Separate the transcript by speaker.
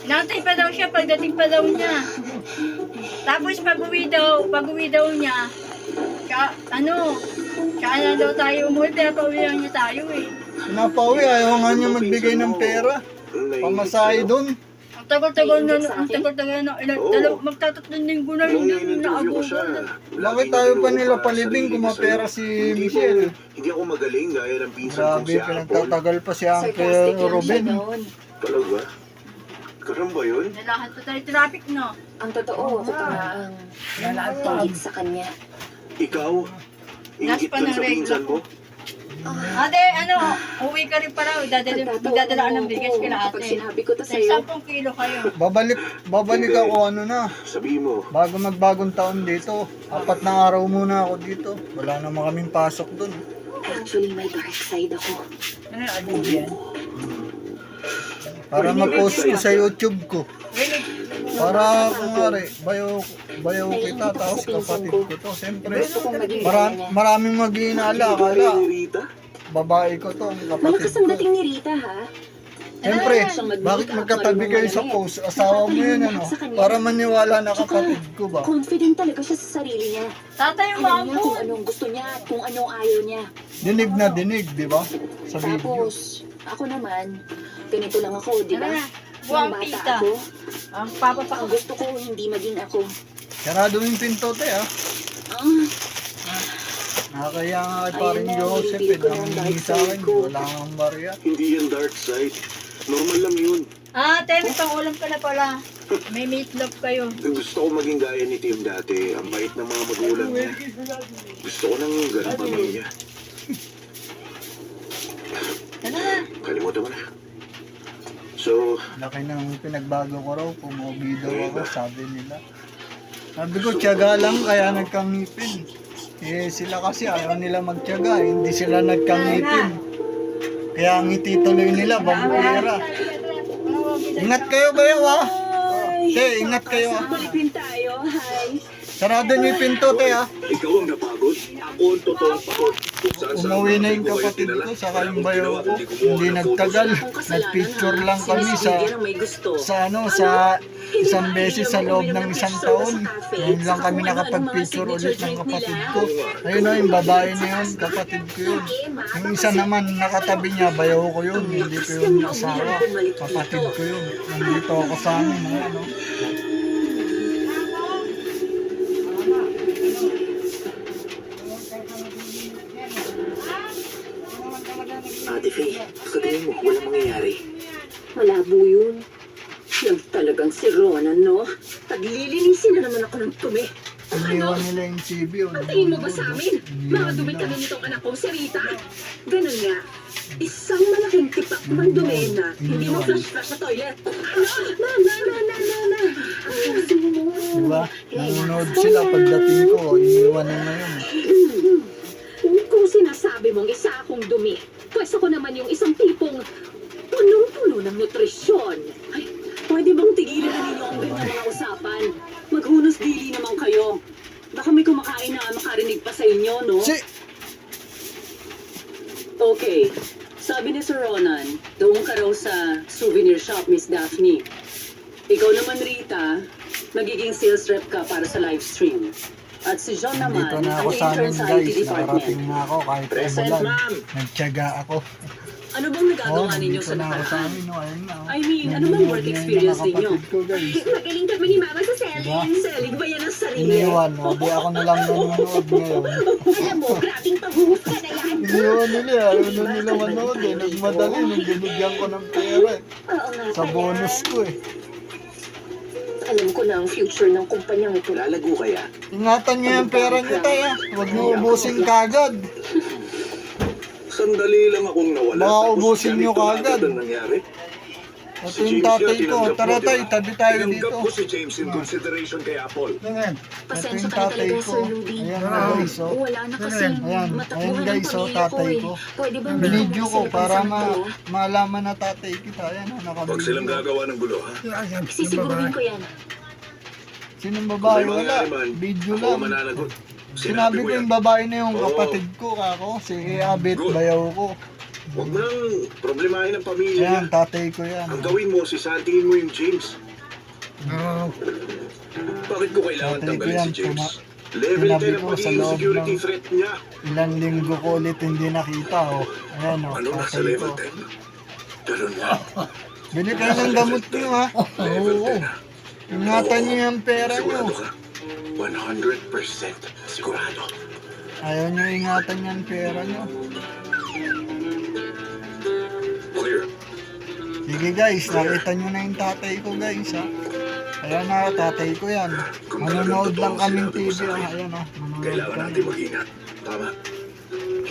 Speaker 1: Natay pa daw siya, pagdating pa daw niya. Tapos pag-uwi daw niya, kaya na daw tayo umuwi, pauwi lang niya tayo eh.
Speaker 2: Pinapauwi, ayaw nga niya magbigay ng pera. Pamasahe doon.
Speaker 1: Ang tagal-tagal na, magtatatlong linggo na rin yun, naabugan.
Speaker 2: Bakit tayo pa nila palibing kung mapera si Michelle?
Speaker 3: Hindi ako magaling gaya ng pinsan kong
Speaker 2: Grabe,
Speaker 3: si Apple.
Speaker 2: pinagtatagal pa si Uncle
Speaker 4: Sarcastic lang siya
Speaker 2: Ruben.
Speaker 4: noon.
Speaker 3: Talaga? Karam ba yun?
Speaker 1: Nalahat pa tayo traffic, no?
Speaker 4: Ang totoo nga ang inggit sa kanya.
Speaker 3: Ikaw? Ingit
Speaker 1: pa
Speaker 3: dun
Speaker 1: ng
Speaker 3: sa
Speaker 1: regla
Speaker 3: pinsan mo?
Speaker 1: Ate, uwi ka rin pala, magdadala ng bigas kila
Speaker 4: Kapag
Speaker 1: ate.
Speaker 4: sinabi ko to sa'yo,
Speaker 1: 10 kilo kayo.
Speaker 2: Babalik ako
Speaker 3: Sabihin mo,
Speaker 2: bago magbagong taon dito. 4 na araw muna ako dito. Wala naman kaming pasok doon.
Speaker 4: actually may dark side ako.
Speaker 1: Ano yung admin yan?
Speaker 2: Para ma-post ko sa YouTube ko. Para kumari, bayaw kita, tapos kapatid ko to. Siyempre,
Speaker 4: Gusto kong maging
Speaker 2: maraming mag-iinala. Akala,
Speaker 3: ni Rita?
Speaker 2: babae ko to, ang kapatid
Speaker 4: Malakas ang
Speaker 2: ko.
Speaker 4: dating ni Rita, ha?
Speaker 2: Siyempre, bakit magkatabi kayo sa post? Asawa mo yun, ano? Para maniwala na kapatid ko ba?
Speaker 4: Confident talaga siya sa sarili niya.
Speaker 1: Tatay yung
Speaker 4: Alam niya
Speaker 1: mamo.
Speaker 4: kung anong gusto niya at kung anong ayaw niya.
Speaker 2: Dinig na dinig, di ba? Sa video.
Speaker 4: Tapos, ako naman, ganito lang ako, di ba?
Speaker 1: Buwang
Speaker 4: Nung bata
Speaker 1: pita.
Speaker 4: ako,
Speaker 1: Ang papa pa
Speaker 4: ang gusto ko hindi maging ako.
Speaker 2: Sarado yung pinto, te, ha?
Speaker 4: Ah,
Speaker 2: Nakakaya nga kay
Speaker 4: Ayun
Speaker 2: paring
Speaker 4: na,
Speaker 2: Joseph,
Speaker 4: nilibig ko
Speaker 2: nang
Speaker 4: ng
Speaker 2: hindi
Speaker 4: dark
Speaker 2: sa akin,
Speaker 4: side ko.
Speaker 2: wala kang barya.
Speaker 3: Hindi yan dark side. Normal lang yun.
Speaker 1: Ate, may pang-ulam ka na pala. May meatloaf kayo.
Speaker 3: Gusto ko maging gaya ni Tim dati. Ang bait ng mga magulang niya. Gusto ko ng ganang pamilya.
Speaker 1: Ano na?
Speaker 3: Kalimutan mo na. So,
Speaker 2: Laki ng pinagbago ko raw, pumugi daw ako, sabi nila. Sabi ko, tiyaga lang, kaya nagkangipin. Eh, sila kasi ayaw nila magtiyaga, hindi sila nagkangipin. Kaya ang ngiti tuloy nila, vampira. Ingat kayo bayaw, ha? Ingat kayo, ha?
Speaker 4: Malipin tayo, hi.
Speaker 2: Sarado niyo yung pinto, te, ha?
Speaker 3: ikaw ang napagod. Ako ang totoong pagod. Kung saan saan
Speaker 2: Umuwi na
Speaker 3: mga
Speaker 2: yung
Speaker 3: ko kayo
Speaker 2: kapatid
Speaker 3: dinala.
Speaker 2: ko, saka
Speaker 3: Wala
Speaker 2: yung
Speaker 3: akong
Speaker 2: bayaw
Speaker 3: ginawa
Speaker 2: ko.
Speaker 3: kundi kumuha
Speaker 2: Hindi
Speaker 3: ng
Speaker 2: nagtagal.
Speaker 3: photos.
Speaker 4: Akong kasalanan,
Speaker 2: Nagpicture
Speaker 4: ha?
Speaker 2: lang kami
Speaker 4: Sinisibigyan ng may gusto.
Speaker 2: sa isang beses sa loob ng isang taon. Ngayon lang kami nakapag-picture ulit ng kapatid ko. Ayun na yung babae na yun, kapatid ko yun. Yung isa naman nakatabi niya, bayaw ko yun, hindi ko yun asawa. Kapatid ko yun. Nandito ako sa amin. Ano?
Speaker 3: Ate Faye, sa tingin mo, walang mangyayari.
Speaker 4: Malabo yun. Yan talagang si Ronan, no? Taglilinisin na naman ako ng tumi.
Speaker 2: Iniwan nila yung TV.
Speaker 4: Ang tingin mo ba sa amin? Mga dumi kami nitong anak kong si Rita. Ganun nga. Isang malaking tipak ng dumi na hindi mo flush-flush sa toilet. Na.
Speaker 2: Diba? Nanonood sila pagdating ko. Iniwan na ngayon.
Speaker 4: Kung sinasabi mong isa akong dumi, pues ako naman yung isang tipong punong-puno ng nutrisyon. Ay, pwede bang tigilan na ninyo ang ganyan mga usapan? Maghunos dili naman kayo. Baka may kumakain na makarinig pa sa inyo, no? Okay. Sabi ni Sir Ronan, doon ka raw sa souvenir shop, Miss Daphne. Ikaw naman, Rita, magiging sales rep ka para sa live stream. At si John naman,
Speaker 2: Dito na
Speaker 4: ang
Speaker 2: ako sa
Speaker 4: intern
Speaker 2: amin
Speaker 4: sa
Speaker 2: guys.
Speaker 4: IT
Speaker 2: Nakarating
Speaker 4: department.
Speaker 2: na ako kahit
Speaker 3: Present,
Speaker 2: umulan.
Speaker 3: ma'am.
Speaker 2: Nagtiyaga ako.
Speaker 4: Ano bang nagagawa ninyo
Speaker 2: dito
Speaker 4: sa
Speaker 2: na ako sa
Speaker 4: nakaraan?
Speaker 2: amin. No, ayun na.
Speaker 4: I mean, ano bang work experience ninyo?
Speaker 2: Kapatid ko guys.
Speaker 4: Magaling kami ni Mama sa selling.
Speaker 2: Diba?
Speaker 4: Selling ba yan ang sarili?
Speaker 2: Iniwan. Di ako na lang nanonood ngayon.
Speaker 4: Alam mo, grabing paghuhusga na yan.
Speaker 2: Iniwan nila. Ayaw na nila manood eh. Nagmadali nung binigyan ko ng pera eh.
Speaker 4: Oo nga
Speaker 2: Sa
Speaker 4: pala.
Speaker 2: bonus ko eh.
Speaker 4: Alam ko na ang future ng kumpanyang ito.
Speaker 3: Lalago kaya?
Speaker 2: Ingatan niyo yung pera niyo tayo. Huwag niyo ubusin kagad.
Speaker 3: Sandali lang akong nawala.
Speaker 2: Baka
Speaker 3: Tapos
Speaker 2: ubusin
Speaker 3: ganito
Speaker 2: niyo
Speaker 3: na
Speaker 2: kaagad.
Speaker 3: agad ang nangyari.
Speaker 2: Ito yung tatay ko. Tara tayo, tabi tayo dito.
Speaker 3: Tinanggap ko si James in consideration kay Apple.
Speaker 2: Tingnan. Ito
Speaker 4: Pasensya
Speaker 2: yung
Speaker 4: ka na
Speaker 2: tatay
Speaker 4: talaga,
Speaker 2: ko.
Speaker 4: Sir Ludi.
Speaker 2: Ayan guys, oh.
Speaker 4: Wala na kasi
Speaker 2: Ayan,
Speaker 4: matakbuhan
Speaker 2: ayan
Speaker 4: ang
Speaker 2: guys, oh,
Speaker 4: pamilya ko
Speaker 2: tatay
Speaker 4: eh.
Speaker 2: ko.
Speaker 4: Pwede ba
Speaker 2: Binidyo ko
Speaker 4: sila
Speaker 2: para
Speaker 4: pansamantala?
Speaker 2: malaman na tatay kita. Ayan, oh,
Speaker 3: Huwag silang
Speaker 2: nakabidyo.
Speaker 3: gagawa ng gulo, ha?
Speaker 4: Sisiguruhin ko yan.
Speaker 2: Sinong
Speaker 3: Kung
Speaker 2: babae?
Speaker 3: may
Speaker 2: Wala.
Speaker 3: mangyari man,
Speaker 2: Video
Speaker 3: ako
Speaker 2: lang.
Speaker 3: mananagot.
Speaker 2: Sinabi ko
Speaker 3: yan.
Speaker 2: yung babae na yung
Speaker 3: Oo.
Speaker 2: kapatid ko, kako. Si Abit,
Speaker 3: Good.
Speaker 2: bayaw ko.
Speaker 3: Huwag mo nang problemahin ang pamilya niya.
Speaker 2: Ayan, tatay ko yan.
Speaker 3: Ang gawin mo, sisantingin mo yung James. Bakit ko kailangan
Speaker 2: Tatay ko
Speaker 3: tanggalin
Speaker 2: yan,
Speaker 3: si James?
Speaker 2: tuma-
Speaker 3: Level 10
Speaker 2: tinabi
Speaker 3: ang
Speaker 2: ko sa
Speaker 3: pagiging
Speaker 2: loob
Speaker 3: security
Speaker 2: ng-
Speaker 3: threat niya.
Speaker 2: Ilang linggo ko ulit hindi nakita, oh. Ayan, oh,
Speaker 3: Ano nasa
Speaker 2: tatay
Speaker 3: level
Speaker 2: ko.
Speaker 3: 10? Ganun nga.
Speaker 2: Bili kayo ng gamot niyo, ha?
Speaker 3: Level
Speaker 2: Oo.
Speaker 3: 10 na.
Speaker 2: Ingatan niyo yung pera niyo.
Speaker 3: Sigurado ka? 100% sigurado.
Speaker 2: Ayaw niyo ingatan yung pera niyo.
Speaker 3: Clear.
Speaker 2: Sige guys, nakita niyo na yung tatay ko guys, ha? Ayan na, tatay ko yan. Manonood lang kaming TV, ha? Ayan, ha? Manonood
Speaker 3: Kailangan
Speaker 2: kami.
Speaker 3: natin mag-ingat. Tama.